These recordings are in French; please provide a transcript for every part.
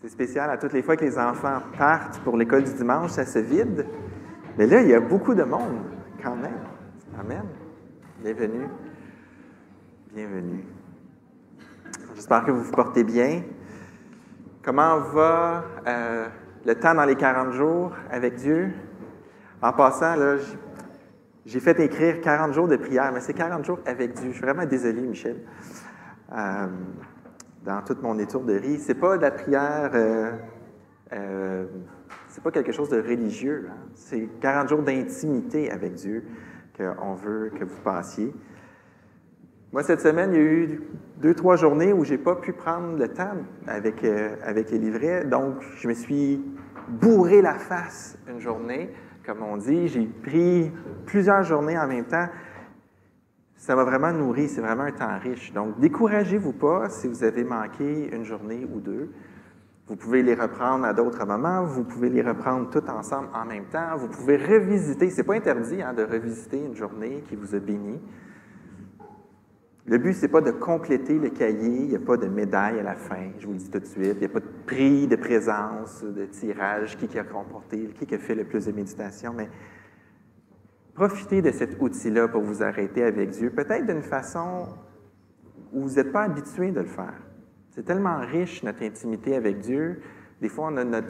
C'est spécial, à toutes les fois que les enfants partent pour l'école du dimanche, ça se vide. Mais là, il y a beaucoup de monde, quand même. Amen. Bienvenue. Bienvenue. J'espère que vous vous portez bien. Comment va le temps dans les 40 jours avec Dieu? En passant, là, j'ai fait écrire 40 jours de prière, mais c'est 40 jours avec Dieu. Je suis vraiment désolé, Michel. Dans toute mon étourderie, c'est pas de la prière, c'est pas quelque chose de religieux. Hein? C'est 40 jours d'intimité avec Dieu qu'on veut que vous passiez. Moi, cette semaine, il y a eu 2-3 journées où je n'ai pas pu prendre le temps avec les livrets. Donc, je me suis bourré la face une journée, comme on dit. J'ai pris plusieurs journées en même temps. Ça m'a vraiment nourri. C'est vraiment un temps riche. Donc, découragez-vous pas si vous avez manqué une journée ou deux. Vous pouvez les reprendre à d'autres moments. Vous pouvez les reprendre tout ensemble en même temps. Vous pouvez revisiter. Ce n'est pas interdit de revisiter une journée qui vous a béni. Le but, ce n'est pas de compléter le cahier. Il n'y a pas de médaille à la fin, je vous le dis tout de suite. Il n'y a pas de prix, de présence, de tirage, qui a comporté, qui a fait le plus de méditation. Mais profitez de cet outil-là pour vous arrêter avec Dieu, peut-être d'une façon où vous n'êtes pas habitué de le faire. C'est tellement riche, notre intimité avec Dieu. Des fois, on a notre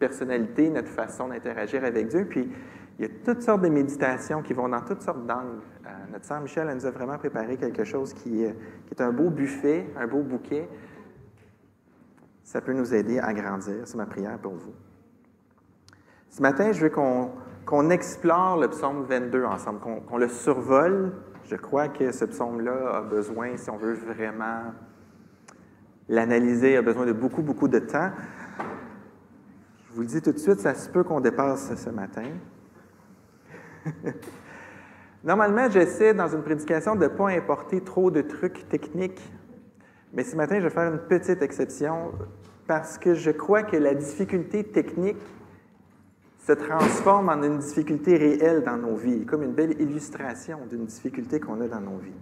personnalité, notre façon d'interagir avec Dieu, puis il y a toutes sortes de méditations qui vont dans toutes sortes d'angles. Notre sœur Michel, elle nous a vraiment préparé quelque chose qui est un beau buffet, un beau bouquet. Ça peut nous aider à grandir. C'est ma prière pour vous. Ce matin, je veux qu'on explore le psaume 22 ensemble, qu'on le survole. Je crois que ce psaume-là a besoin, si on veut vraiment l'analyser, a besoin de beaucoup, beaucoup de temps. Je vous le dis tout de suite, ça se peut qu'on dépasse ce matin. Normalement, j'essaie dans une prédication de ne pas importer trop de trucs techniques, mais ce matin, je vais faire une petite exception parce que je crois que la difficulté technique se transforme en une difficulté réelle dans nos vies, comme une belle illustration d'une difficulté qu'on a dans nos vies.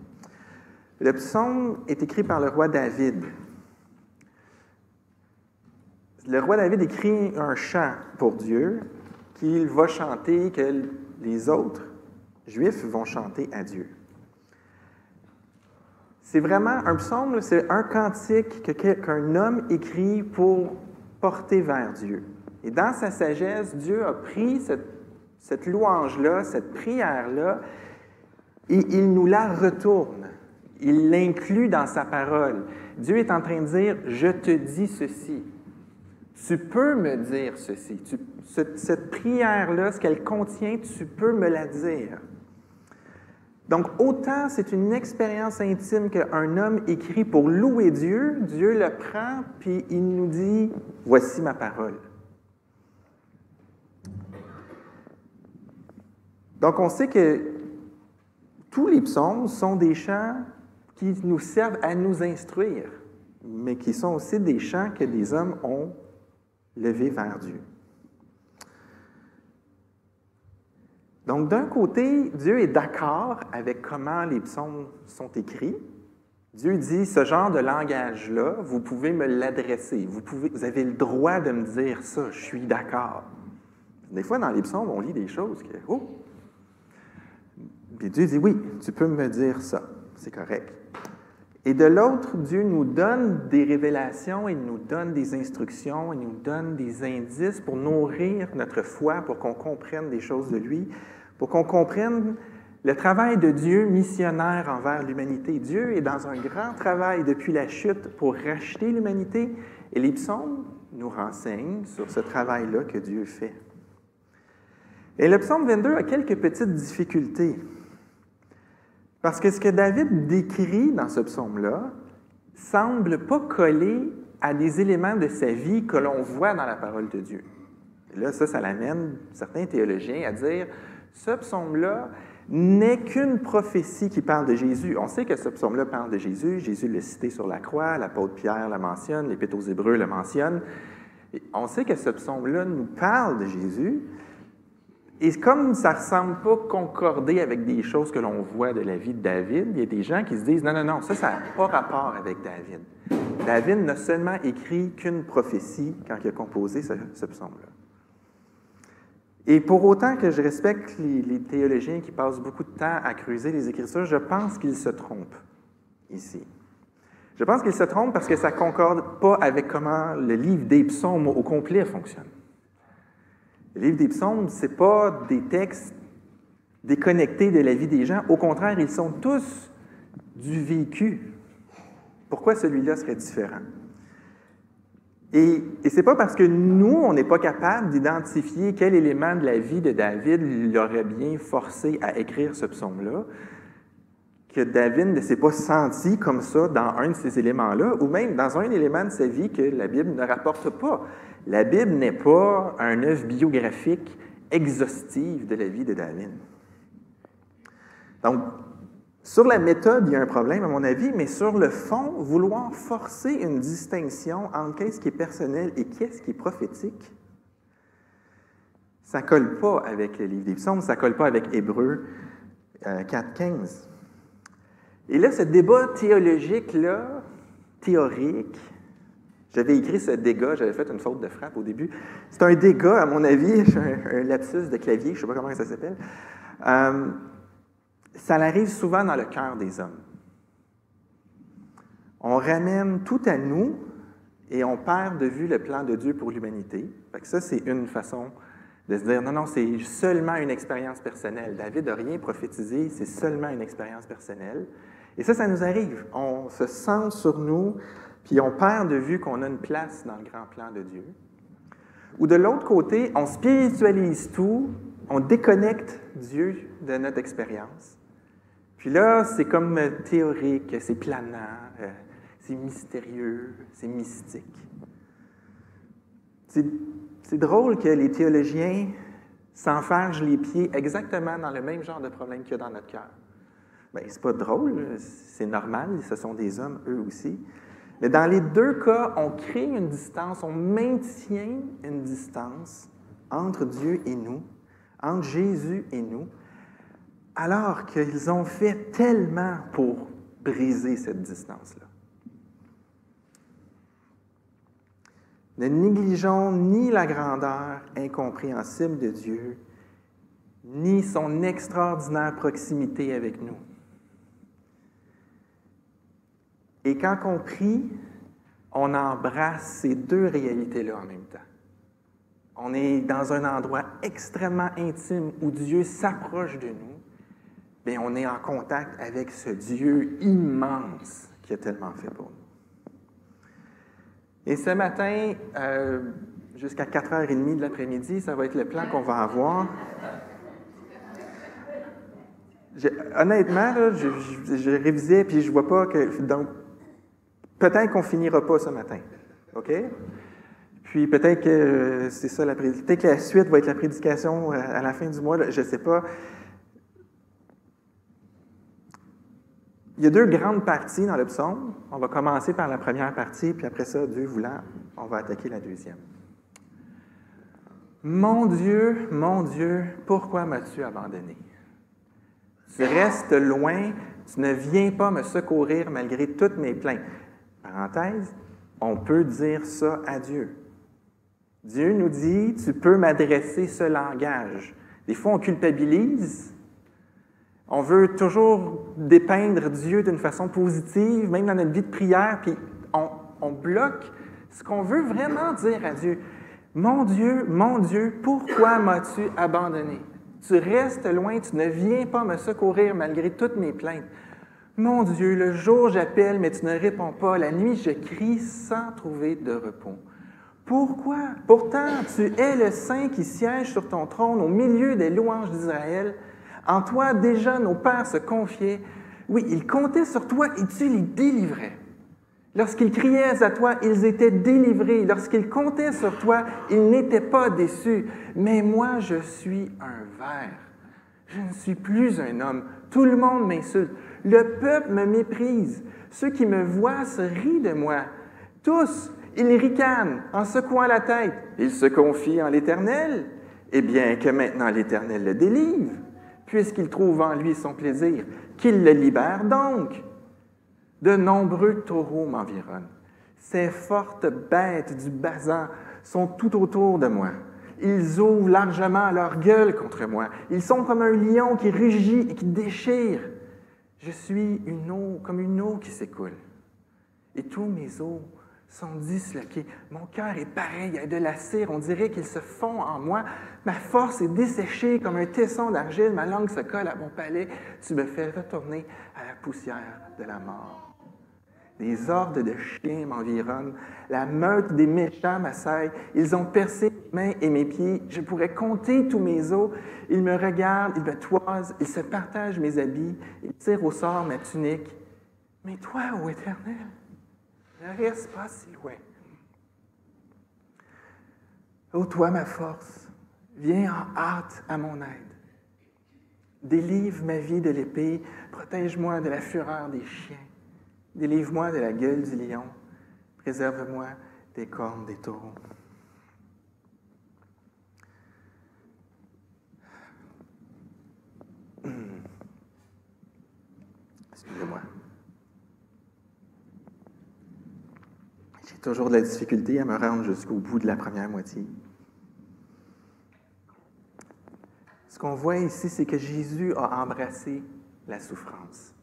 Le psaume est écrit par le roi David. Le roi David écrit un chant pour Dieu qu'il va chanter, que les autres Juifs vont chanter à Dieu. C'est vraiment un psaume, c'est un cantique qu'un homme écrit pour porter vers Dieu. Et dans sa sagesse, Dieu a pris cette louange-là, cette prière-là, et il nous la retourne. Il l'inclut dans sa parole. Dieu est en train de dire « Je te dis ceci ». Tu peux me dire ceci. Cette prière-là, ce qu'elle contient, tu peux me la dire. Donc, autant c'est une expérience intime qu'un homme écrit pour louer Dieu, Dieu le prend, puis il nous dit « Voici ma parole ». Donc, on sait que tous les psaumes sont des chants qui nous servent à nous instruire, mais qui sont aussi des chants que des hommes ont levés vers Dieu. Donc, d'un côté, Dieu est d'accord avec comment les psaumes sont écrits. Dieu dit, ce genre de langage-là, vous pouvez me l'adresser. Vous avez le droit de me dire ça, je suis d'accord. Des fois, dans les psaumes, on lit des choses que, oh! Puis Dieu dit, oui, tu peux me dire ça, c'est correct. Et de l'autre, Dieu nous donne des révélations, il nous donne des instructions, il nous donne des indices pour nourrir notre foi, pour qu'on comprenne des choses de lui, pour qu'on comprenne le travail de Dieu missionnaire envers l'humanité. Dieu est dans un grand travail depuis la chute pour racheter l'humanité, et les psaumes nous renseignent sur ce travail-là que Dieu fait. Et le psaume 22 a quelques petites difficultés. Parce que ce que David décrit dans ce psaume-là semble pas coller à des éléments de sa vie que l'on voit dans la parole de Dieu. Et là, ça l'amène certains théologiens à dire ce psaume-là n'est qu'une prophétie qui parle de Jésus. On sait que ce psaume-là parle de Jésus. Jésus l'a cité sur la croix, l'apôtre Pierre le mentionne, l'Épître aux Hébreux le mentionne. Et on sait que ce psaume-là nous parle de Jésus, Et comme ça ne ressemble pas concordé avec des choses que l'on voit de la vie de David, il y a des gens qui se disent « Non, non, non, ça n'a pas rapport avec David. » David n'a seulement écrit qu'une prophétie quand il a composé ce psaume-là. Et pour autant que je respecte les théologiens qui passent beaucoup de temps à creuser les Écritures, je pense qu'ils se trompent ici. Je pense qu'ils se trompent parce que ça ne concorde pas avec comment le livre des psaumes au complet fonctionne. Le livre des psaumes, ce n'est pas des textes déconnectés de la vie des gens. Au contraire, ils sont tous du vécu. Pourquoi celui-là serait différent? Et ce n'est pas parce que nous, on n'est pas capable d'identifier quel élément de la vie de David l'aurait bien forcé à écrire ce psaume-là, que David ne s'est pas senti comme ça dans un de ces éléments-là, ou même dans un élément de sa vie que la Bible ne rapporte pas. La Bible n'est pas un œuvre biographique exhaustive de la vie de David. Donc, sur la méthode, il y a un problème, à mon avis, mais sur le fond, vouloir forcer une distinction entre qu'est-ce qui est personnel et qu'est-ce qui est prophétique, ça ne colle pas avec le livre des psaumes, ça ne colle pas avec Hébreux 4.15. Et là, ce débat théologique-là, théorique, j'avais écrit ce dégât, j'avais fait une faute de frappe au début. C'est un dégât, à mon avis, un lapsus de clavier, je ne sais pas comment ça s'appelle. Ça arrive souvent dans le cœur des hommes. On ramène tout à nous et on perd de vue le plan de Dieu pour l'humanité. Fait que ça, c'est une façon de se dire, non, non, c'est seulement une expérience personnelle. David n'a rien prophétisé, c'est seulement une expérience personnelle. Et ça nous arrive. On se centre sur nous, puis on perd de vue qu'on a une place dans le grand plan de Dieu. Ou de l'autre côté, on spiritualise tout, on déconnecte Dieu de notre expérience. Puis là, c'est comme théorique, c'est planant, c'est mystérieux, c'est mystique. C'est drôle que les théologiens s'enfargent les pieds exactement dans le même genre de problème qu'il y a dans notre cœur. Bien, c'est pas drôle, c'est normal, ce sont des hommes, eux aussi. Mais dans les deux cas, on crée une distance, on maintient une distance entre Dieu et nous, entre Jésus et nous, alors qu'ils ont fait tellement pour briser cette distance-là. Ne négligeons ni la grandeur incompréhensible de Dieu, ni son extraordinaire proximité avec nous. Et quand on prie, on embrasse ces deux réalités-là en même temps. On est dans un endroit extrêmement intime où Dieu s'approche de nous, mais on est en contact avec ce Dieu immense qui a tellement fait pour nous. Et ce matin, jusqu'à 4h30 de l'après-midi, ça va être le plan qu'on va avoir. Honnêtement, là, je révisais puis je vois pas que... Donc, peut-être qu'on finira pas ce matin. OK? Puis peut-être que c'est ça, peut-être que la suite va être la prédication à la fin du mois, là, je ne sais pas. Il y a deux grandes parties dans le psaume. On va commencer par la première partie, puis après ça, Dieu voulant, on va attaquer la deuxième. Mon Dieu, pourquoi m'as-tu abandonné? Tu restes loin, tu ne viens pas me secourir malgré toutes mes plaintes. Parenthèse, on peut dire ça à Dieu. Dieu nous dit, tu peux m'adresser ce langage. Des fois, on culpabilise. On veut toujours dépeindre Dieu d'une façon positive, même dans notre vie de prière, puis on bloque ce qu'on veut vraiment dire à Dieu. Mon Dieu, pourquoi m'as-tu abandonné? Tu restes loin, tu ne viens pas me secourir malgré toutes mes plaintes. Mon Dieu, le jour j'appelle, mais tu ne réponds pas. La nuit, je crie sans trouver de repos. Pourquoi? Pourtant, tu es le Saint qui siège sur ton trône au milieu des louanges d'Israël. En toi, déjà, nos pères se confiaient. Oui, ils comptaient sur toi et tu les délivrais. Lorsqu'ils criaient à toi, ils étaient délivrés. Lorsqu'ils comptaient sur toi, ils n'étaient pas déçus. Mais moi, je suis un ver. Je ne suis plus un homme. Tout le monde m'insulte. Le peuple me méprise. Ceux qui me voient se rient de moi. Tous, ils ricanent en secouant la tête. Ils se confient en l'Éternel. Eh bien, que maintenant l'Éternel le délivre, puisqu'il trouve en lui son plaisir, qu'il le libère donc. De nombreux taureaux m'environnent. Ces fortes bêtes du Basan sont tout autour de moi. Ils ouvrent largement leur gueule contre moi. Ils sont comme un lion qui rugit et qui déchire. Je suis comme une eau qui s'écoule. Et tous mes os sont disloqués. Mon cœur est pareil à de la cire. On dirait qu'il se fond en moi. Ma force est desséchée comme un tesson d'argile. Ma langue se colle à mon palais. Tu me fais retourner à la poussière de la mort. Des hordes de chiens m'environnent. La meute des méchants m'assaille. Ils ont percé mes mains et mes pieds. Je pourrais compter tous mes os. Ils me regardent, ils me toisent, ils se partagent mes habits. Ils tirent au sort ma tunique. Mais toi, ô Éternel, ne reste pas si loin. Ô toi, ma force, viens en hâte à mon aide. Délivre ma vie de l'épée. Protège-moi de la fureur des chiens. Délivre-moi de la gueule du lion. Préserve-moi des cornes des taureaux. Excusez-moi. J'ai toujours de la difficulté à me rendre jusqu'au bout de la première moitié. Ce qu'on voit ici, c'est que Jésus a embrassé la souffrance.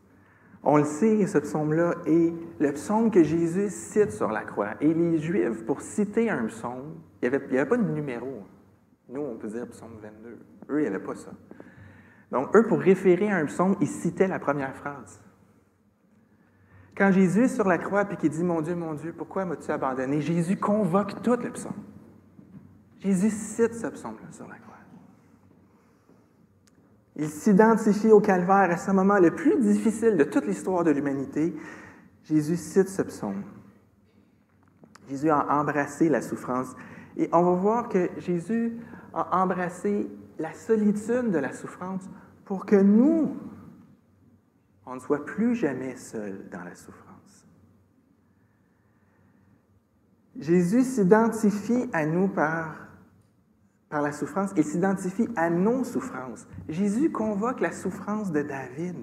On le sait, ce psaume-là est le psaume que Jésus cite sur la croix. Et les Juifs, pour citer un psaume, il n'y avait pas de numéro. Nous, on peut dire psaume 22. Eux, il n'y avait pas ça. Donc, eux, pour référer à un psaume, ils citaient la première phrase. Quand Jésus est sur la croix et qu'il dit « Mon Dieu, pourquoi m'as-tu abandonné? » Jésus convoque tout le psaume. Jésus cite ce psaume-là sur la croix. Il s'identifie au calvaire à ce moment le plus difficile de toute l'histoire de l'humanité. Jésus cite ce psaume. Jésus a embrassé la souffrance. Et on va voir que Jésus a embrassé la solitude de la souffrance pour que nous, on ne soit plus jamais seuls dans la souffrance. Jésus s'identifie à nous par la souffrance, il s'identifie à nos souffrances. Jésus convoque la souffrance de David.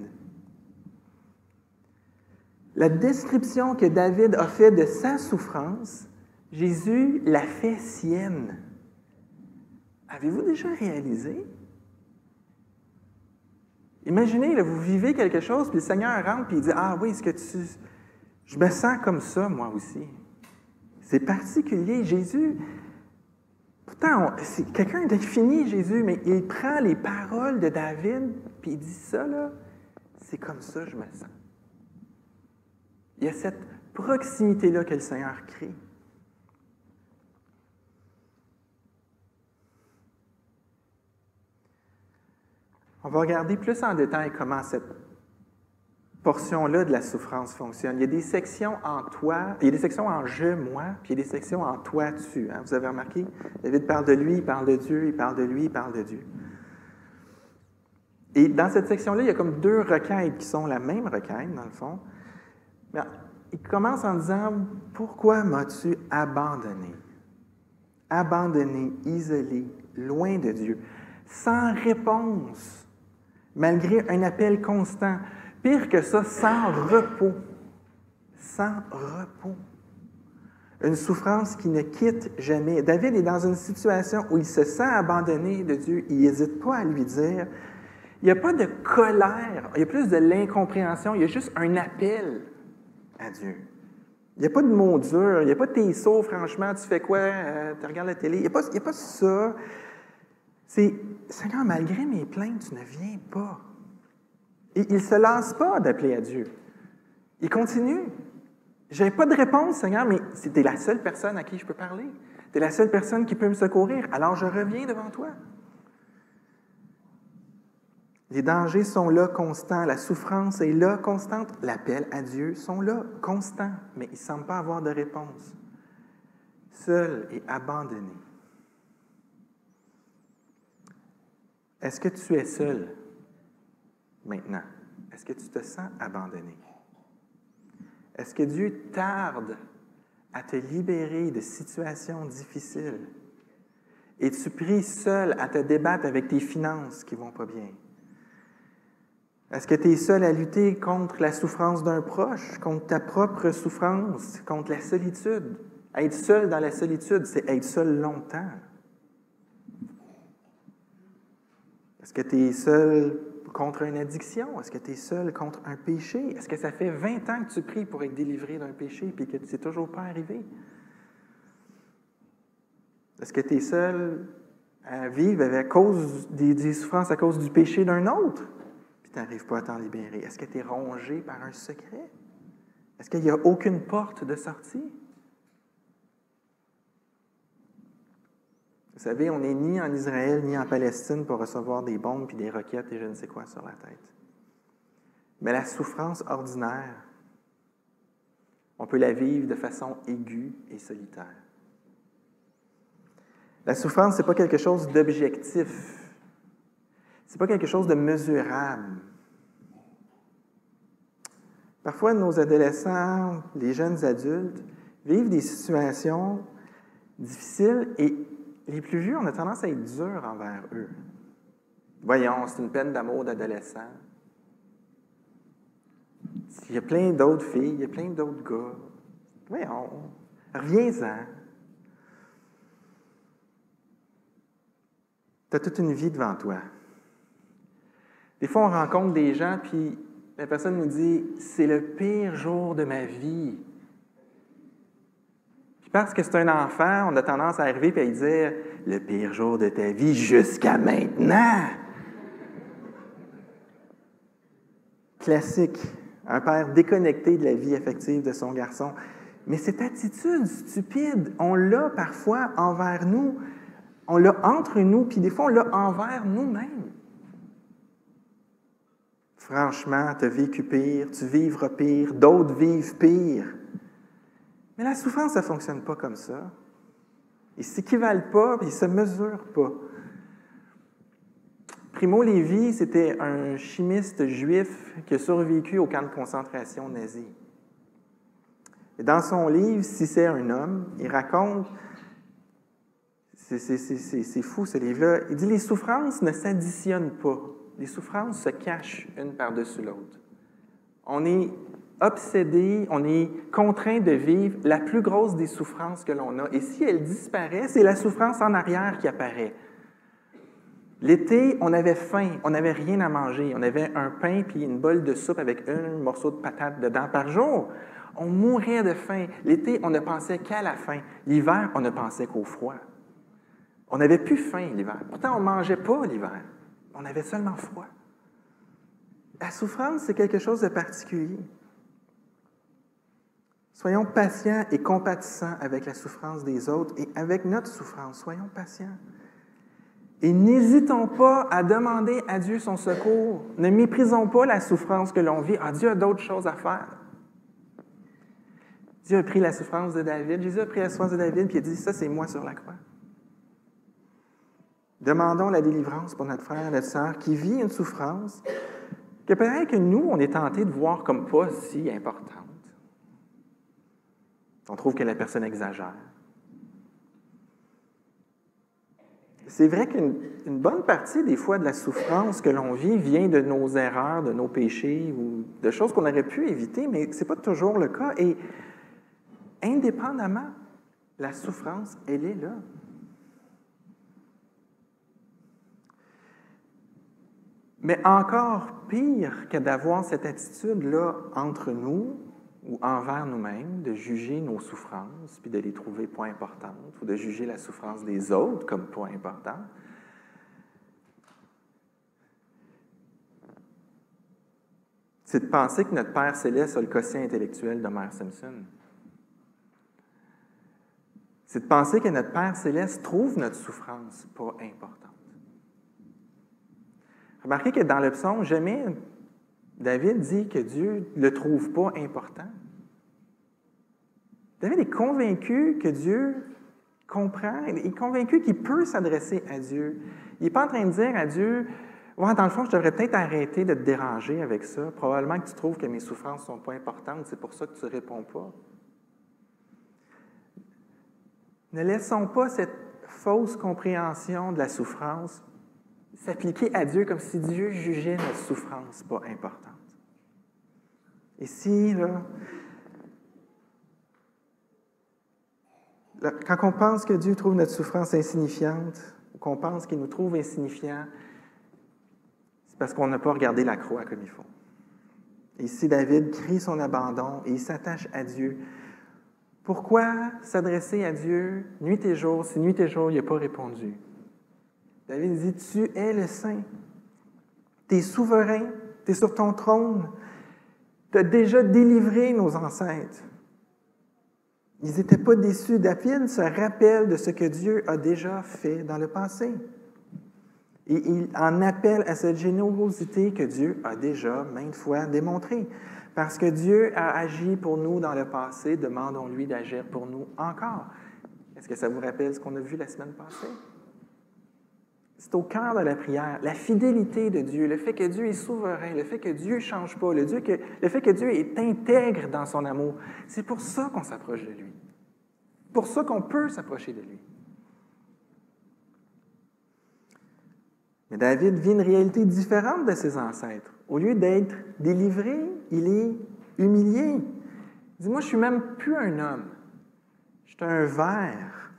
La description que David a faite de sa souffrance, Jésus l'a fait sienne. Avez-vous déjà réalisé? Imaginez, là, vous vivez quelque chose, puis le Seigneur rentre, puis il dit « Ah oui, est-ce que je me sens comme ça, moi aussi. » C'est particulier. Jésus... Pourtant, c'est quelqu'un d'infini, Jésus, mais il prend les paroles de David, puis il dit ça, là, c'est comme ça que je me sens. Il y a cette proximité-là que le Seigneur crée. On va regarder plus en détail comment cette portion-là de la souffrance fonctionne. Il y a des sections en toi, il y a des sections en je, moi, puis il y a des sections en toi, tu. Hein? Vous avez remarqué? David parle de lui, il parle de Dieu, il parle de lui, il parle de Dieu. Et dans cette section-là, il y a comme deux requêtes qui sont la même requête, dans le fond. Mais il commence en disant « Pourquoi m'as-tu abandonné? » Abandonné, isolé, loin de Dieu, sans réponse, malgré un appel constant. Pire que ça, sans repos. Sans repos. Une souffrance qui ne quitte jamais. David est dans une situation où il se sent abandonné de Dieu. Il n'hésite pas à lui dire. Il n'y a pas de colère. Il y a plus de l'incompréhension. Il y a juste un appel à Dieu. Il n'y a pas de mots durs. Il n'y a pas de « t'es sourd, franchement, tu fais quoi? Tu regardes la télé. » Il n'y a pas ça. C'est « Seigneur, malgré mes plaintes, tu ne viens pas. » Et il ne se lasse pas d'appeler à Dieu. Il continue. Je n'ai pas de réponse, Seigneur, mais tu es la seule personne à qui je peux parler. Tu es la seule personne qui peut me secourir. Alors je reviens devant toi. Les dangers sont là, constants. La souffrance est là, constante. L'appel à Dieu sont là, constants. Mais il ne semble pas avoir de réponse. Seul et abandonné. Est-ce que tu es seul? Maintenant, est-ce que tu te sens abandonné? Est-ce que Dieu tarde à te libérer de situations difficiles? Es-tu pris seul à te débattre avec tes finances qui ne vont pas bien? Est-ce que tu es seul à lutter contre la souffrance d'un proche, contre ta propre souffrance, contre la solitude? Être seul dans la solitude, c'est être seul longtemps. Est-ce que tu es seul contre une addiction? Est-ce que tu es seul contre un péché? Est-ce que ça fait 20 ans que tu pries pour être délivré d'un péché et que c'est toujours pas arrivé? Est-ce que tu es seul à vivre à cause des souffrances à cause du péché d'un autre? Puis tu n'arrives pas à t'en libérer. Est-ce que tu es rongé par un secret? Est-ce qu'il n'y a aucune porte de sortie? Vous savez, on n'est ni en Israël ni en Palestine pour recevoir des bombes puis des roquettes et je ne sais quoi sur la tête. Mais la souffrance ordinaire, on peut la vivre de façon aiguë et solitaire. La souffrance, ce n'est pas quelque chose d'objectif. Ce n'est pas quelque chose de mesurable. Parfois, nos adolescents, les jeunes adultes, vivent des situations difficiles et les plus vieux, on a tendance à être durs envers eux. Voyons, c'est une peine d'amour d'adolescent. Il y a plein d'autres filles, il y a plein d'autres gars. Voyons, reviens-en. Tu as toute une vie devant toi. Des fois, on rencontre des gens, puis la personne nous dit « C'est le pire jour de ma vie ». Parce que c'est un enfant, on a tendance à arriver et à lui dire « Le pire jour de ta vie jusqu'à maintenant ». Classique. Un père déconnecté de la vie affective de son garçon. Mais cette attitude stupide, on l'a parfois envers nous, on l'a entre nous, puis des fois on l'a envers nous-mêmes. Franchement, tu as vécu pire, tu vivras pire, d'autres vivent pire. Mais la souffrance, ça ne fonctionne pas comme ça. Ils ne s'équivalent pas, ils ne se mesurent pas. Primo Levi, c'était un chimiste juif qui a survécu au camp de concentration nazi. Et dans son livre, Si c'est un homme, il raconte, c'est fou ce livre-là, il dit « Les souffrances ne s'additionnent pas. Les souffrances se cachent une par-dessus l'autre. On est obsédé, on est contraint de vivre la plus grosse des souffrances que l'on a. Et si elle disparaît, c'est la souffrance en arrière qui apparaît. L'été, on avait faim, on n'avait rien à manger. On avait un pain puis une bolle de soupe avec un morceau de patate dedans par jour. On mourait de faim. L'été, on ne pensait qu'à la faim. L'hiver, on ne pensait qu'au froid. On n'avait plus faim l'hiver. Pourtant, on ne mangeait pas l'hiver. On avait seulement froid. La souffrance, c'est quelque chose de particulier. Soyons patients et compatissants avec la souffrance des autres et avec notre souffrance. Soyons patients. Et n'hésitons pas à demander à Dieu son secours. Ne méprisons pas la souffrance que l'on vit. Ah, Dieu a d'autres choses à faire. Dieu a pris la souffrance de David. Jésus a pris la souffrance de David puis il a dit, ça, c'est moi sur la croix. Demandons la délivrance pour notre frère et notre sœur qui vit une souffrance que peut-être que nous, on est tentés de voir comme pas si importante. On trouve que la personne exagère. C'est vrai qu'une bonne partie, des fois, de la souffrance que l'on vit vient de nos erreurs, de nos péchés ou de choses qu'on aurait pu éviter, mais ce n'est pas toujours le cas. Et indépendamment, la souffrance, elle est là. Mais encore pire que d'avoir cette attitude-là entre nous ou envers nous-mêmes, de juger nos souffrances, puis de les trouver pas importantes, ou de juger la souffrance des autres comme pas importante, c'est de penser que notre Père Céleste a le quotient intellectuel d'Homer Simpson. C'est de penser que notre Père Céleste trouve notre souffrance pas importante. Remarquez que dans le psaume, jamais David dit que Dieu ne le trouve pas important. David est convaincu que Dieu comprend, il est convaincu qu'il peut s'adresser à Dieu. Il n'est pas en train de dire à Dieu, « Ouais, dans le fond, je devrais peut-être arrêter de te déranger avec ça. Probablement que tu trouves que mes souffrances ne sont pas importantes, c'est pour ça que tu ne réponds pas. » Ne laissons pas cette fausse compréhension de la souffrance, s'appliquer à Dieu comme si Dieu jugeait notre souffrance pas importante. Ici, quand on pense que Dieu trouve notre souffrance insignifiante, ou qu'on pense qu'il nous trouve insignifiants, c'est parce qu'on n'a pas regardé la croix comme il faut. Ici, David crie son abandon et il s'attache à Dieu. Pourquoi s'adresser à Dieu nuit et jour si nuit et jour il n'a pas répondu? David dit, tu es le Saint. Tu es souverain, tu es sur ton trône. Tu as déjà délivré nos ancêtres. Ils n'étaient pas déçus. David se rappelle de ce que Dieu a déjà fait dans le passé. Et il en appelle à cette générosité que Dieu a déjà maintes fois démontrée. Parce que Dieu a agi pour nous dans le passé, demandons-lui d'agir pour nous encore. Est-ce que ça vous rappelle ce qu'on a vu la semaine passée? C'est au cœur de la prière, la fidélité de Dieu, le fait que Dieu est souverain, le fait que Dieu ne change pas, le fait que Dieu est intègre dans son amour. C'est pour ça qu'on s'approche de lui. Pour ça qu'on peut s'approcher de lui. Mais David vit une réalité différente de ses ancêtres. Au lieu d'être délivré, il est humilié. Il dit, moi, je ne suis même plus un homme. Je suis un ver.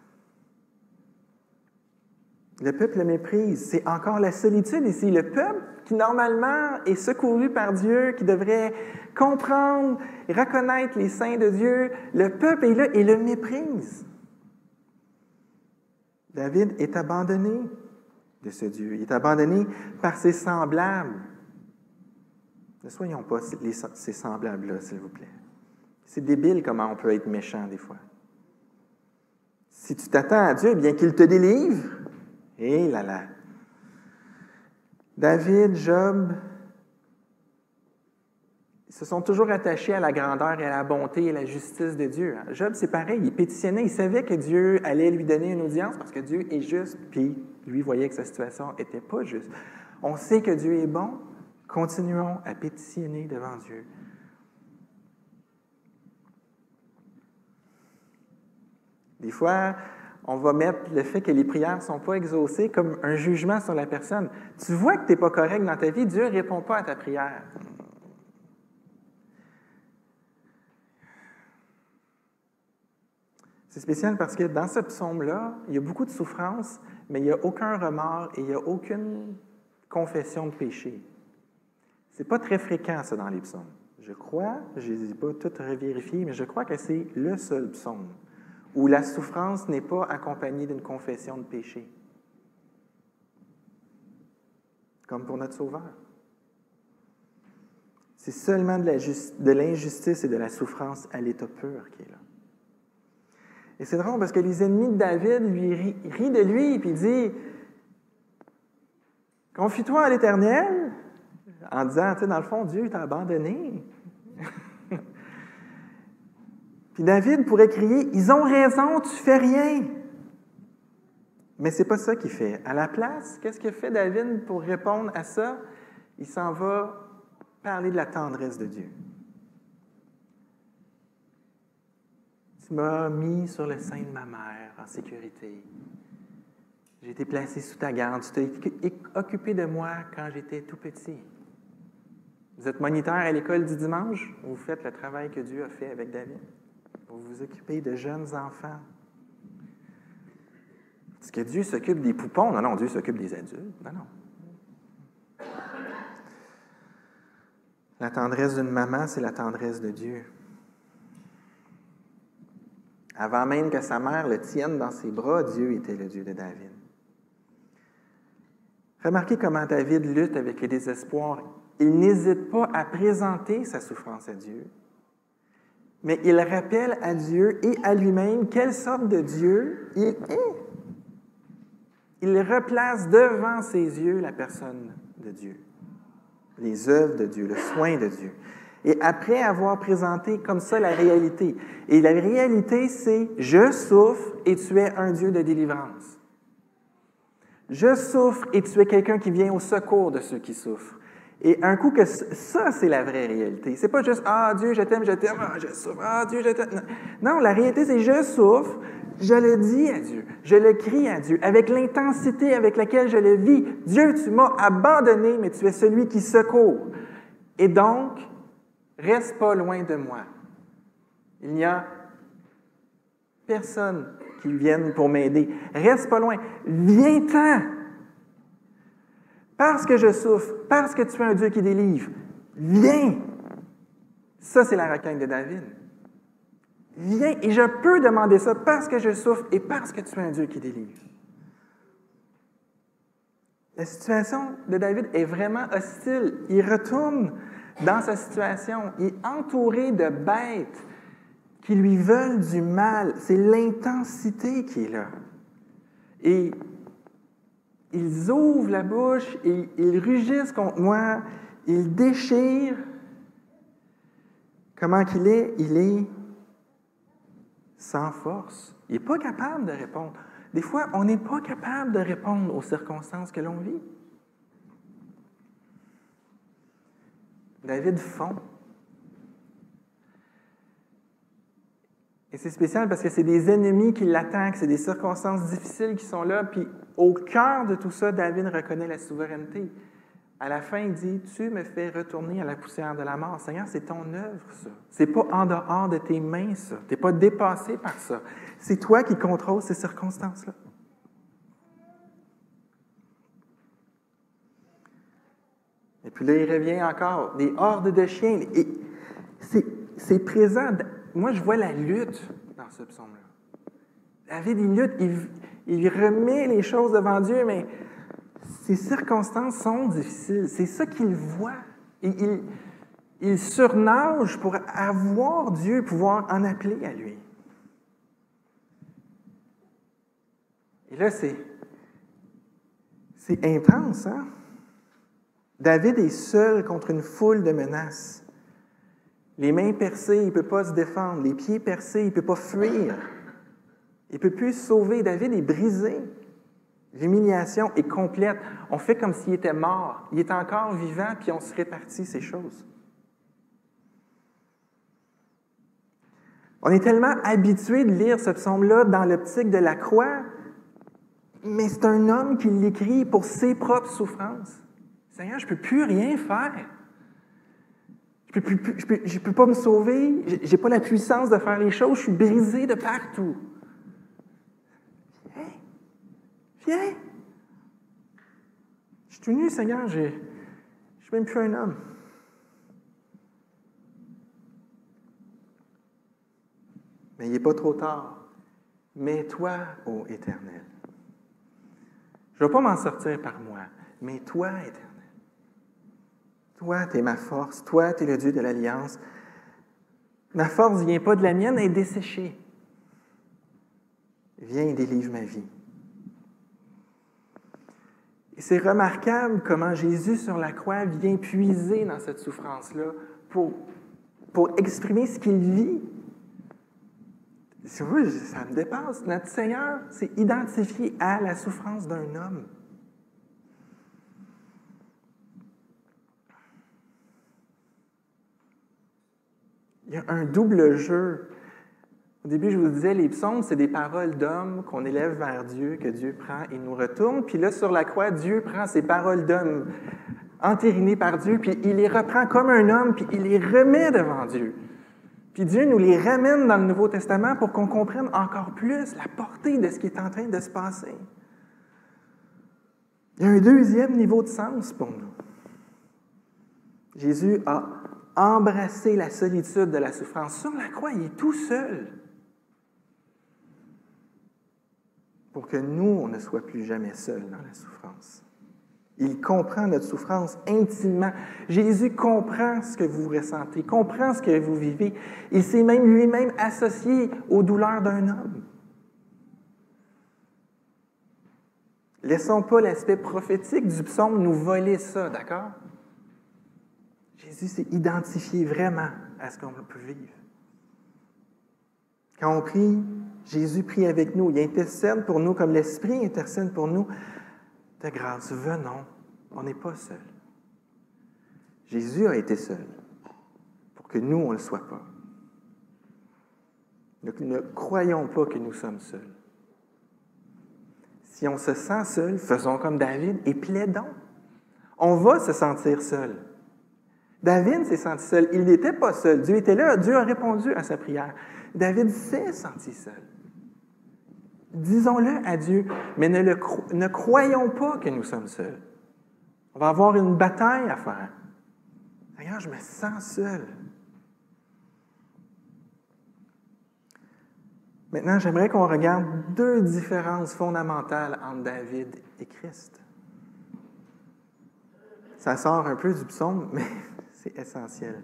Le peuple le méprise. C'est encore la solitude ici. Le peuple qui, normalement, est secouru par Dieu, qui devrait comprendre et reconnaître les saints de Dieu, le peuple est là et le méprise. David est abandonné de ce Dieu. Il est abandonné par ses semblables. Ne soyons pas ces semblables-là, s'il vous plaît. C'est débile comment on peut être méchant des fois. Si tu t'attends à Dieu, eh bien qu'il te délivre. Et là là. David, Job, ils se sont toujours attachés à la grandeur et à la bonté et à la justice de Dieu. Job, c'est pareil, il pétitionnait, il savait que Dieu allait lui donner une audience parce que Dieu est juste, puis lui voyait que sa situation n'était pas juste. On sait que Dieu est bon, continuons à pétitionner devant Dieu. Des fois, on va mettre le fait que les prières ne sont pas exaucées comme un jugement sur la personne. Tu vois que tu n'es pas correct dans ta vie, Dieu ne répond pas à ta prière. C'est spécial parce que dans ce psaume-là, il y a beaucoup de souffrance, mais il n'y a aucun remords et il n'y a aucune confession de péché. Ce n'est pas très fréquent, ça, dans les psaumes. Je crois, je ne les ai pas toutes revérifiées, mais je crois que c'est le seul psaume où la souffrance n'est pas accompagnée d'une confession de péché. Comme pour notre Sauveur. C'est seulement de l'injustice et de la souffrance à l'état pur qui est là. Et c'est drôle parce que les ennemis de David lui rient de lui et puis dit « Confie-toi à l'Éternel » en disant, tu sais, dans le fond, Dieu t'a abandonné. Puis David pourrait crier, ils ont raison, tu fais rien. Mais c'est pas ça qu'il fait. À la place, qu'est-ce que fait David pour répondre à ça? Il s'en va parler de la tendresse de Dieu. Tu m'as mis sur le sein de ma mère en sécurité. J'ai été placé sous ta garde. Tu t'es occupé de moi quand j'étais tout petit. Vous êtes moniteur à l'école du dimanche? Vous faites le travail que Dieu a fait avec David. Vous vous occupez de jeunes enfants. Est-ce que Dieu s'occupe des poupons? Non, non, Dieu s'occupe des adultes. Non, non. La tendresse d'une maman, c'est la tendresse de Dieu. Avant même que sa mère le tienne dans ses bras, Dieu était le Dieu de David. Remarquez comment David lutte avec le désespoir. Il n'hésite pas à présenter sa souffrance à Dieu, mais il rappelle à Dieu et à lui-même quelle sorte de Dieu il est. Il replace devant ses yeux la personne de Dieu, les œuvres de Dieu, le soin de Dieu. Et après avoir présenté comme ça la réalité, et la réalité, c'est « Je souffre et tu es un Dieu de délivrance. Je souffre et tu es quelqu'un qui vient au secours de ceux qui souffrent. » Et un coup que ça, c'est la vraie réalité. C'est pas juste « Ah, Dieu, je t'aime, ah, je souffre, ah, Dieu, je t'aime. » Non, la réalité, c'est « Je souffre, Je le dis à Dieu, je le crie à Dieu, avec l'intensité avec laquelle je le vis. Dieu, tu m'as abandonné, mais tu es celui qui secourt. Et donc, reste pas loin de moi. Il n'y a personne qui vienne pour m'aider. Reste pas loin. Viens-t'en. Parce que je souffre, parce que tu es un Dieu qui délivre. Viens. Ça, c'est la requête de David. Viens, et je peux demander ça parce que je souffre et parce que tu es un Dieu qui délivre. La situation de David est vraiment hostile. Il retourne dans sa situation. Il est entouré de bêtes qui lui veulent du mal. C'est l'intensité qui est là. Et ils ouvrent la bouche, et ils rugissent contre moi, ils déchirent. Comment qu'il est? Il est sans force. Il n'est pas capable de répondre. Des fois, on n'est pas capable de répondre aux circonstances que l'on vit. David fond. Et c'est spécial parce que c'est des ennemis qui l'attaquent, c'est des circonstances difficiles qui sont là, puis au cœur de tout ça, David reconnaît la souveraineté. À la fin, il dit, « Tu me fais retourner à la poussière de la mort. » Seigneur, c'est ton œuvre, ça. C'est pas en dehors de tes mains, ça. Tu n'es pas dépassé par ça. C'est toi qui contrôles ces circonstances-là. Et puis là, il revient encore. Des hordes de chiens. Et c'est présent. Moi, je vois la lutte dans ce psaume-là. David, il lutte. Il remet les choses devant Dieu, mais ces circonstances sont difficiles. C'est ça qu'il voit. Et il surnage pour avoir Dieu, pouvoir en appeler à lui. Et là, c'est intense, hein? David est seul contre une foule de menaces. Les mains percées, il ne peut pas se défendre. Les pieds percés, il ne peut pas fuir. Il ne peut plus se sauver. David est brisé. L'humiliation est complète. On fait comme s'il était mort. Il est encore vivant, puis on se répartit ces choses. On est tellement habitué de lire ce psaume-là dans l'optique de la croix, mais c'est un homme qui l'écrit pour ses propres souffrances. Seigneur, je ne peux plus rien faire. Je ne peux pas me sauver. Je n'ai pas la puissance de faire les choses. Je suis brisé de partout. Viens. Je suis tout nu, Seigneur. Je ne suis même plus un homme. Mais il n'est pas trop tard. Mets-toi, ô Éternel. Je ne vais pas m'en sortir par moi. Mais toi, Éternel. Toi, tu es ma force. Toi, tu es le Dieu de l'Alliance. Ma force ne vient pas de la mienne, elle est desséchée. Viens et délivre ma vie. Et c'est remarquable comment Jésus sur la croix vient puiser dans cette souffrance-là pour exprimer ce qu'il vit. Ça me dépasse. Notre Seigneur s'est identifié à la souffrance d'un homme. Il y a un double jeu. Au début, je vous disais, les psaumes, c'est des paroles d'hommes qu'on élève vers Dieu, que Dieu prend et nous retourne. Puis là, sur la croix, Dieu prend ces paroles d'hommes entérinées par Dieu, puis il les reprend comme un homme, puis il les remet devant Dieu. Puis Dieu nous les ramène dans le Nouveau Testament pour qu'on comprenne encore plus la portée de ce qui est en train de se passer. Il y a un deuxième niveau de sens pour nous. Jésus a embrassé la solitude de la souffrance. Sur la croix, il est tout seul. Pour que nous, on ne soit plus jamais seuls dans la souffrance. Il comprend notre souffrance intimement. Jésus comprend ce que vous ressentez, comprend ce que vous vivez. Il s'est même lui-même associé aux douleurs d'un homme. Laissons pas l'aspect prophétique du psaume nous voler ça, d'accord? Jésus s'est identifié vraiment à ce qu'on peut vivre. Quand on prie, Jésus prie avec nous. Il intercède pour nous comme l'Esprit intercède pour nous. De grâce, venons, on n'est pas seul. Jésus a été seul pour que nous, on ne le soit pas. Ne croyons pas que nous sommes seuls. Si on se sent seul, faisons comme David et plaidons. On va se sentir seul. David s'est senti seul. Il n'était pas seul. Dieu était là. Dieu a répondu à sa prière. David s'est senti seul. Disons-le à Dieu, mais ne croyons pas que nous sommes seuls. On va avoir une bataille à faire. D'ailleurs, je me sens seul. Maintenant, j'aimerais qu'on regarde deux différences fondamentales entre David et Christ. Ça sort un peu du psaume, mais c'est essentiel.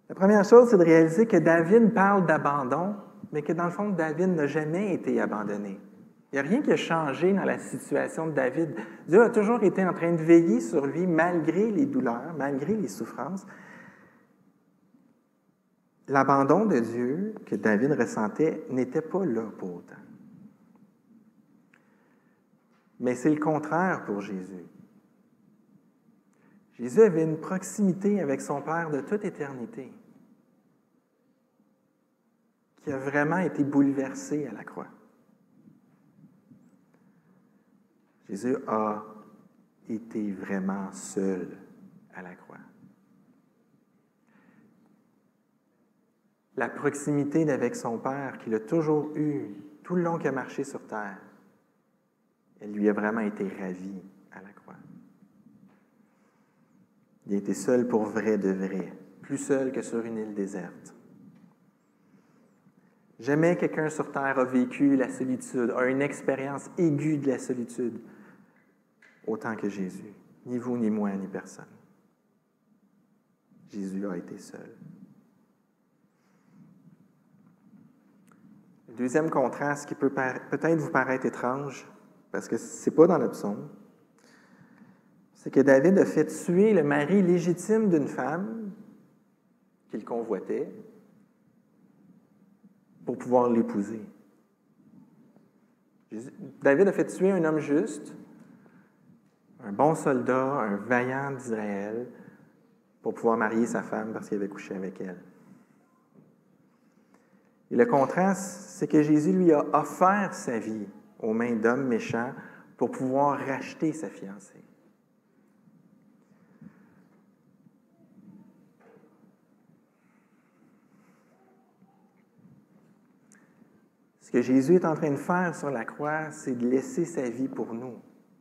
La première chose, c'est de réaliser que David parle d'abandon, mais que dans le fond, David n'a jamais été abandonné. Il n'y a rien qui a changé dans la situation de David. Dieu a toujours été en train de veiller sur lui malgré les douleurs, malgré les souffrances. L'abandon de Dieu que David ressentait n'était pas là pour autant. Mais c'est le contraire pour Jésus. Jésus avait une proximité avec son Père de toute éternité qui a vraiment été bouleversée à la croix. Jésus a été vraiment seul à la croix. La proximité avec son Père qu'il a toujours eue tout le long qu'il a marché sur terre, elle lui a vraiment été ravie à la croix. Il a été seul pour vrai de vrai, plus seul que sur une île déserte. Jamais quelqu'un sur terre a vécu la solitude, a une expérience aiguë de la solitude, autant que Jésus. Ni vous, ni moi, ni personne. Jésus a été seul. Le deuxième contraste qui peut peut-être vous paraître étrange, parce que ce n'est pas dans le psaume, c'est que David a fait tuer le mari légitime d'une femme qu'il convoitait pour pouvoir l'épouser. David a fait tuer un homme juste, un bon soldat, un vaillant d'Israël, pour pouvoir marier sa femme parce qu'il avait couché avec elle. Et le contraste, c'est que Jésus lui a offert sa vie aux mains d'hommes méchants pour pouvoir racheter sa fiancée. Ce que Jésus est en train de faire sur la croix, c'est de laisser sa vie pour nous,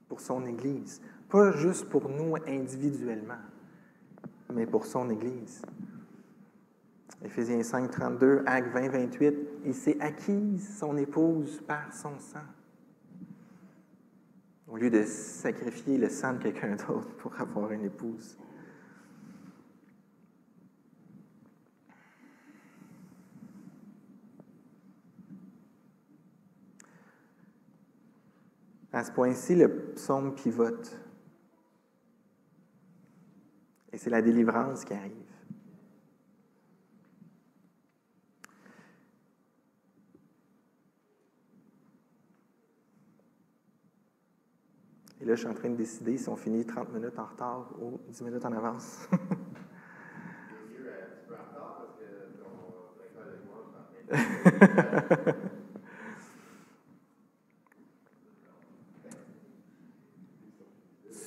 pour son Église. Pas juste pour nous individuellement, mais pour son Église. Éphésiens 5, 32, Actes 20, 28, il s'est acquise son épouse par son sang. Au lieu de sacrifier le sang de quelqu'un d'autre pour avoir une épouse. À ce point-ci, le psaume pivote. Et c'est la délivrance qui arrive. Et là, je suis en train de décider si on finit 30 minutes en retard ou 10 minutes en avance. Tu peux en retard parce que ton directeur de moi,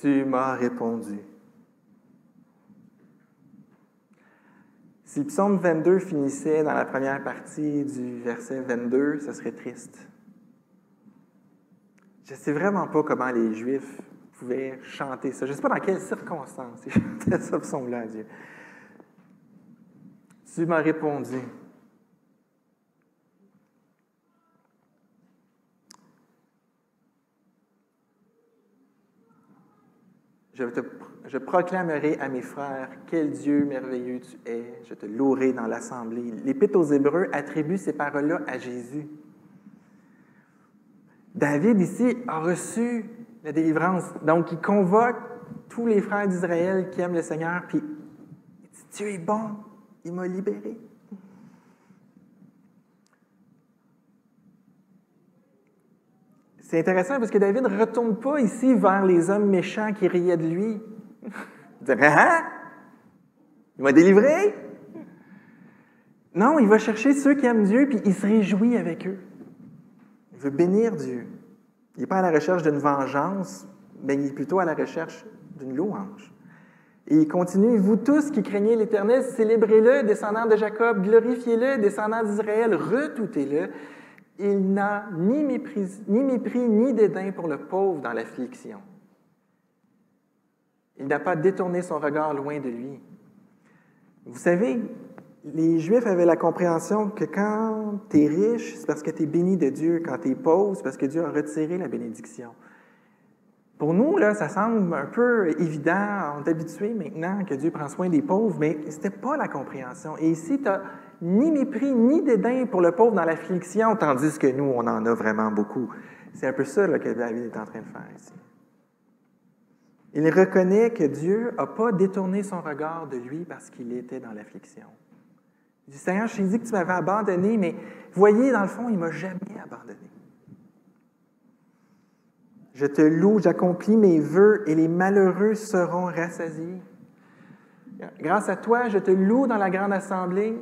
Tu m'as répondu. Si le psaume 22 finissait dans la première partie du verset 22, ce serait triste. Je ne sais vraiment pas comment les Juifs pouvaient chanter ça. Je ne sais pas dans quelles circonstances ils chantaient ce psaume-là à Dieu. Tu m'as répondu. Je proclamerai à mes frères, quel Dieu merveilleux tu es, je te louerai dans l'assemblée. L'Épître aux Hébreux attribue ces paroles-là à Jésus. David, ici, a reçu la délivrance. Donc, il convoque tous les frères d'Israël qui aiment le Seigneur, puis il dit, Dieu est bon, il m'a libéré. C'est intéressant parce que David ne retourne pas ici vers les hommes méchants qui riaient de lui. Il dirait, hein? Il m'a délivré? Non, il va chercher ceux qui aiment Dieu, puis il se réjouit avec eux. Il veut bénir Dieu. Il n'est pas à la recherche d'une vengeance, mais il est plutôt à la recherche d'une louange. Et il continue, « Vous tous qui craignez l'Éternel, célébrez-le, descendants de Jacob, glorifiez-le, descendants d'Israël, redoutez-le. Il n'a ni mépris, ni dédain pour le pauvre dans l'affliction. Il n'a pas détourné son regard loin de lui. » Vous savez, les Juifs avaient la compréhension que quand tu es riche, c'est parce que tu es béni de Dieu. Quand tu es pauvre, c'est parce que Dieu a retiré la bénédiction. Pour nous, là, ça semble un peu évident, on est habitué maintenant que Dieu prend soin des pauvres, mais ce n'était pas la compréhension. Et ici, tu n'as ni mépris, ni dédain pour le pauvre dans l'affliction, tandis que nous, on en a vraiment beaucoup. C'est un peu ça là, que David est en train de faire ici. Il reconnaît que Dieu n'a pas détourné son regard de lui parce qu'il était dans l'affliction. Il dit, « Seigneur, je t'ai dit que tu m'avais abandonné, mais voyez, dans le fond, il ne m'a jamais abandonné. Je te loue, j'accomplis mes vœux et les malheureux seront rassasiés. Grâce à toi, je te loue dans la grande assemblée. »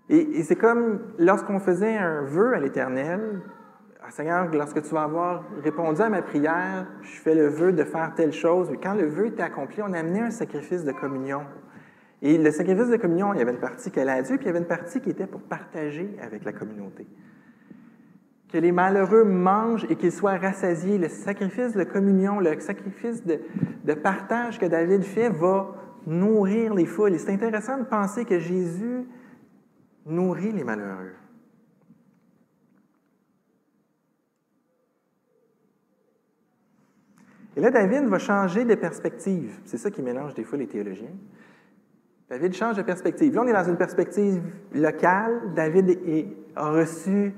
Et c'est comme lorsqu'on faisait un vœu à l'Éternel, « Seigneur, lorsque tu vas avoir répondu à ma prière, je fais le vœu de faire telle chose. » Et quand le vœu était accompli, on amenait un sacrifice de communion. Et le sacrifice de communion, il y avait une partie qu'elle allait à Dieu, puis il y avait une partie qui était pour partager avec la communauté. Que les malheureux mangent et qu'ils soient rassasiés. Le sacrifice de communion, le sacrifice de partage que David fait va nourrir les foules. Et c'est intéressant de penser que Jésus nourrit les malheureux. Et là, David va changer de perspective. C'est ça qui mélange des fois les théologiens. David change de perspective. Là, on est dans une perspective locale. David a reçu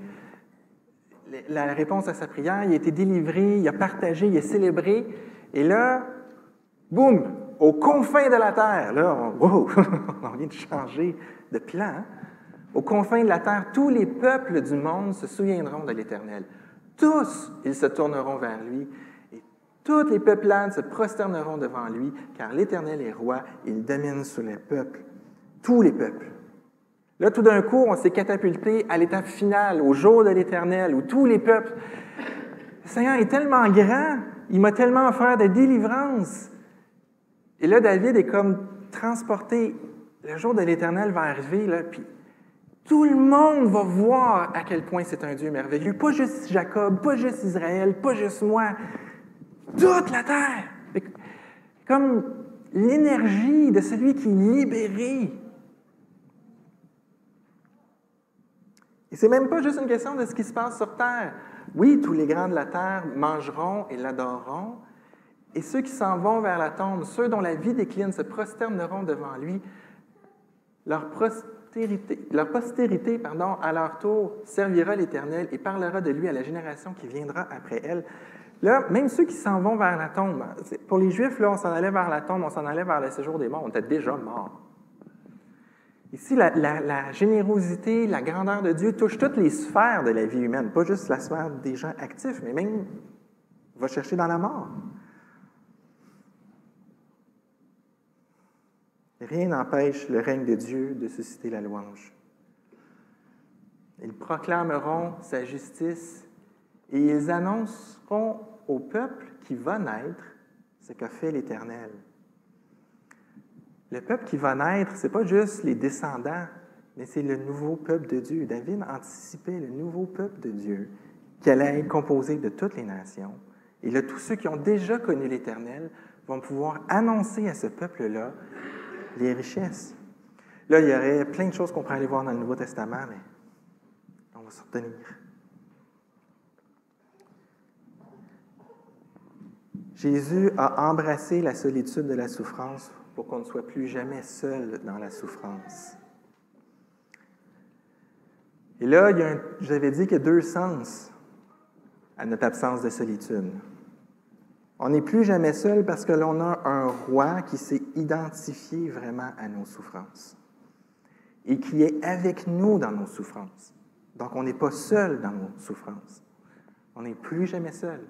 la réponse à sa prière, il a été délivré, il a partagé, il a célébré. Et là, boum, aux confins de la terre, là, on vient de changer de plan. Hein? Aux confins de la terre, tous les peuples du monde se souviendront de l'Éternel. Tous, ils se tourneront vers lui. Et toutes les peuplades se prosterneront devant lui, car l'Éternel est roi, il domine sur les peuples, tous les peuples. Là, tout d'un coup, on s'est catapulté à l'étape finale, au jour de l'Éternel, où tous les peuples... Le Seigneur est tellement grand, il m'a tellement offert de délivrance. Et là, David est comme transporté. Le jour de l'Éternel va arriver, là, puis tout le monde va voir à quel point c'est un Dieu merveilleux. Pas juste Jacob, pas juste Israël, pas juste moi. Toute la terre! Comme l'énergie de celui qui est libéré. Et c'est même pas juste une question de ce qui se passe sur terre. Oui, tous les grands de la terre mangeront et l'adoreront, et ceux qui s'en vont vers la tombe, ceux dont la vie décline, se prosterneront devant lui. Leur postérité, à leur tour, servira l'Éternel et parlera de lui à la génération qui viendra après elle. Là, même ceux qui s'en vont vers la tombe, pour les Juifs, là, on s'en allait vers la tombe, on s'en allait vers le séjour des morts, on était déjà morts. Ici, la générosité, la grandeur de Dieu touche toutes les sphères de la vie humaine, pas juste la sphère des gens actifs, mais même va chercher dans la mort. Rien n'empêche le règne de Dieu de susciter la louange. Ils proclameront sa justice et ils annonceront au peuple qui va naître ce qu'a fait l'Éternel. Le peuple qui va naître, ce n'est pas juste les descendants, mais c'est le nouveau peuple de Dieu. David anticipait le nouveau peuple de Dieu qui allait être composé de toutes les nations. Et là, tous ceux qui ont déjà connu l'Éternel vont pouvoir annoncer à ce peuple-là les richesses. Là, il y aurait plein de choses qu'on pourrait aller voir dans le Nouveau Testament, mais on va se retenir. Jésus a embrassé la solitude de la souffrance pour qu'on ne soit plus jamais seul dans la souffrance. Et là, j'avais dit qu'il y a deux sens à notre absence de solitude. On n'est plus jamais seul parce que l'on a un roi qui s'est identifié vraiment à nos souffrances et qui est avec nous dans nos souffrances. Donc, on n'est pas seul dans nos souffrances. On n'est plus jamais seul.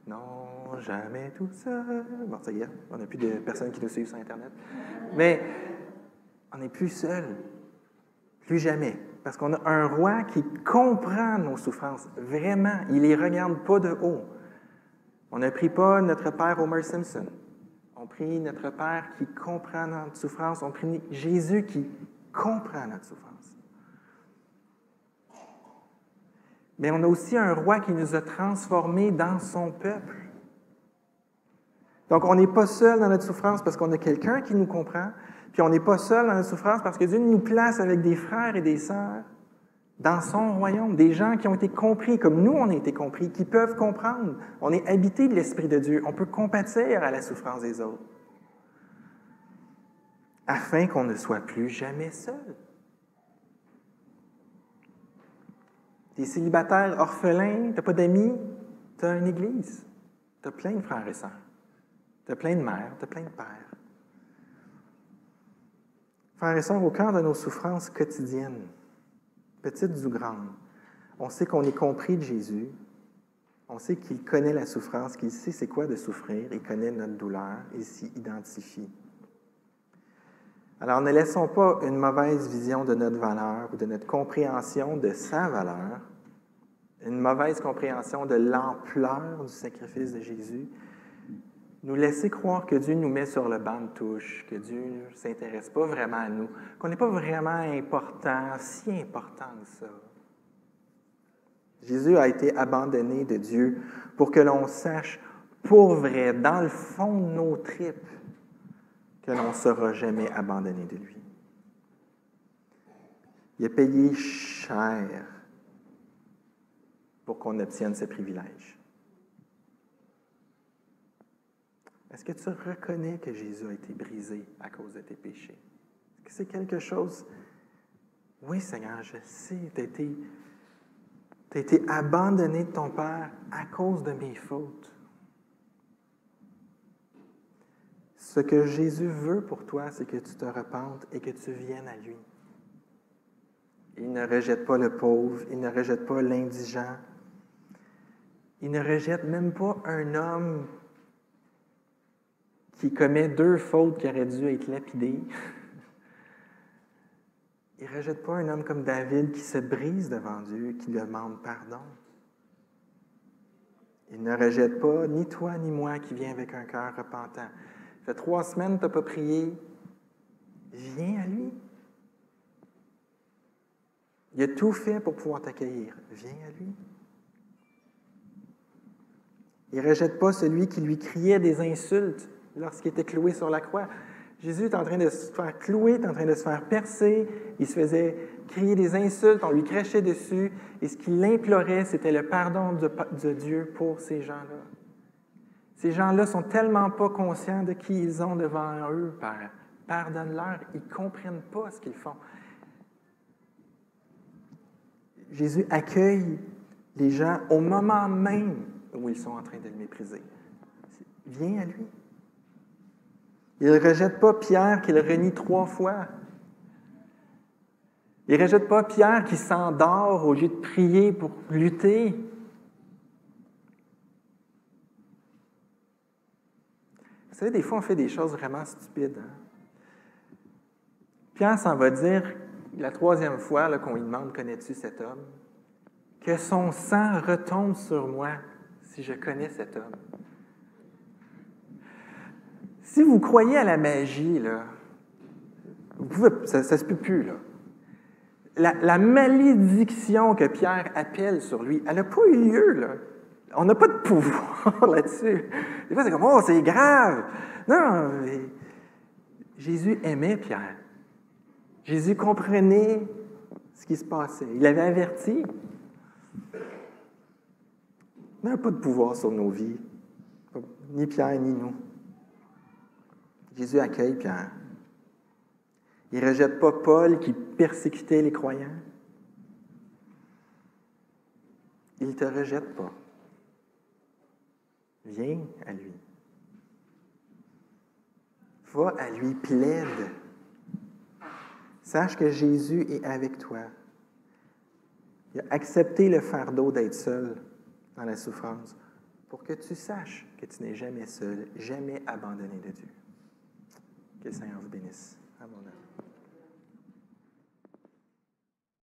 Non, jamais tout seul. Bon, ça y est, on n'a plus de personnes qui nous suivent sur Internet. Mais on n'est plus seul. Plus jamais. Parce qu'on a un roi qui comprend nos souffrances. Vraiment, il ne les regarde pas de haut. On ne prie pas notre Père Homer Simpson. On prie notre Père qui comprend notre souffrance. On prie Jésus qui comprend notre souffrance. Mais on a aussi un roi qui nous a transformés dans son peuple. Donc, on n'est pas seul dans notre souffrance parce qu'on a quelqu'un qui nous comprend, puis on n'est pas seul dans notre souffrance parce que Dieu nous place avec des frères et des sœurs dans son royaume, des gens qui ont été compris comme nous, on a été compris, qui peuvent comprendre. On est habité de l'Esprit de Dieu. On peut compatir à la souffrance des autres afin qu'on ne soit plus jamais seul. T'es célibataire, orphelin, t'as pas d'amis, t'as une église. T'as plein de frères et sœurs. T'as plein de mères, t'as plein de pères. Frères et sœurs, au cœur de nos souffrances quotidiennes, petites ou grandes, on sait qu'on est compris de Jésus, on sait qu'il connaît la souffrance, qu'il sait c'est quoi de souffrir, il connaît notre douleur, il s'y identifie. Alors, ne laissons pas une mauvaise vision de notre valeur ou de notre compréhension de sa valeur, une mauvaise compréhension de l'ampleur du sacrifice de Jésus, nous laisser croire que Dieu nous met sur le banc de touche, que Dieu ne s'intéresse pas vraiment à nous, qu'on n'est pas vraiment important, si important que ça. Jésus a été abandonné de Dieu pour que l'on sache pour vrai, dans le fond de nos tripes, que l'on ne sera jamais abandonné de lui. Il a payé cher pour qu'on obtienne ce privilège. Est-ce que tu reconnais que Jésus a été brisé à cause de tes péchés? Est-ce que c'est quelque chose? Oui, Seigneur, je sais, tu as été abandonné de ton Père à cause de mes fautes. Ce que Jésus veut pour toi, c'est que tu te repentes et que tu viennes à lui. Il ne rejette pas le pauvre, il ne rejette pas l'indigent. Il ne rejette même pas un homme qui commet 2 fautes qui auraient dû être lapidées. Il ne rejette pas un homme comme David qui se brise devant Dieu, qui lui demande pardon. Il ne rejette pas ni toi ni moi qui vient avec un cœur repentant. Ça fait 3 semaines que tu n'as pas prié. Viens à lui. Il a tout fait pour pouvoir t'accueillir. Viens à lui. Il ne rejette pas celui qui lui criait des insultes lorsqu'il était cloué sur la croix. Jésus est en train de se faire clouer, est en train de se faire percer. Il se faisait crier des insultes, on lui crachait dessus. Et ce qu'il implorait, c'était le pardon de Dieu pour ces gens-là. Ces gens-là sont tellement pas conscients de qui ils ont devant eux, Père. Pardonne-leur, ils ne comprennent pas ce qu'ils font. Jésus accueille les gens au moment même où ils sont en train de le mépriser. Viens à lui. Il ne rejette pas Pierre qui le renie 3 fois. Il ne rejette pas Pierre qui s'endort au lieu de prier pour lutter. Vous savez, des fois, on fait des choses vraiment stupides. Hein? Pierre s'en va dire, la 3e fois là, qu'on lui demande « Connais-tu cet homme? » Que son sang retombe sur moi si je connais cet homme. Si vous croyez à la magie, là, vous pouvez, ça se peut plus. Là. La malédiction que Pierre appelle sur lui, elle n'a pas eu lieu. Là. On n'a pas de pouvoir là-dessus. Des fois, c'est comme « Oh, c'est grave! » Non, Jésus aimait Pierre. Jésus comprenait ce qui se passait. Il l'avait averti. On n'a pas de pouvoir sur nos vies, ni Pierre, ni nous. Jésus accueille Pierre. Il ne rejette pas Paul qui persécutait les croyants. Il ne te rejette pas. Viens à lui. Va à lui, plaide. Sache que Jésus est avec toi. Il a accepté le fardeau d'être seul dans la souffrance pour que tu saches que tu n'es jamais seul, jamais abandonné de Dieu. Que le Seigneur vous bénisse. Amen.